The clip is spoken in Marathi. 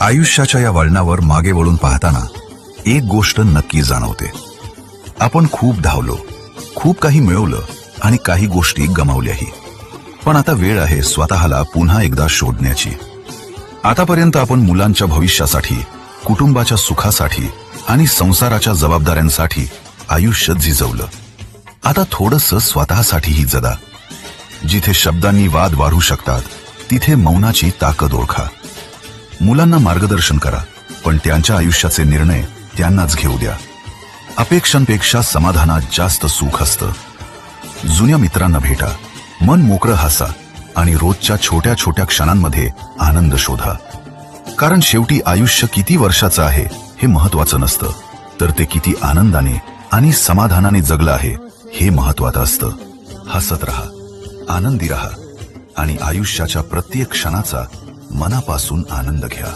आयुष्याच्या या वळणावर मागे वळून पाहताना एक गोष्ट नक्की जाणवते. आपण खूप धावलो, खूप काही मिळवलं आणि काही गोष्टी गमावल्याही. पण आता वेळ आहे स्वतःला पुन्हा एकदा शोधण्याची. आतापर्यंत आपण मुलांच्या भविष्यासाठी, कुटुंबाच्या सुखासाठी आणि संसाराच्या जबाबदाऱ्यांसाठी आयुष्य झिजवलं. आता थोडंसं स्वतःसाठीही जगा. जिथे शब्दांनी वाद वाढू शकतात तिथे मौनाची ताकद ओळखा. मुलांना मार्गदर्शन करा, पण त्यांच्या आयुष्याचे निर्णय त्यांनाच घेऊ द्या. अपेक्षांपेक्षा समाधानात जास्त सुख असतं. जुन्या मित्रांना भेटा, मन मोकळं हसा आणि रोजच्या छोट्या छोट्या क्षणांमध्ये आनंद शोधा. कारण शेवटी आयुष्य किती वर्षाचं आहे हे महत्वाचं नसतं, तर ते किती आनंदाने आणि समाधानाने जगलं आहे हे महत्वाचं असतं. हसत रहा, आनंदी रहा आणि आयुष्याच्या प्रत्येक क्षणाचा मनापासून आनंद घ्या.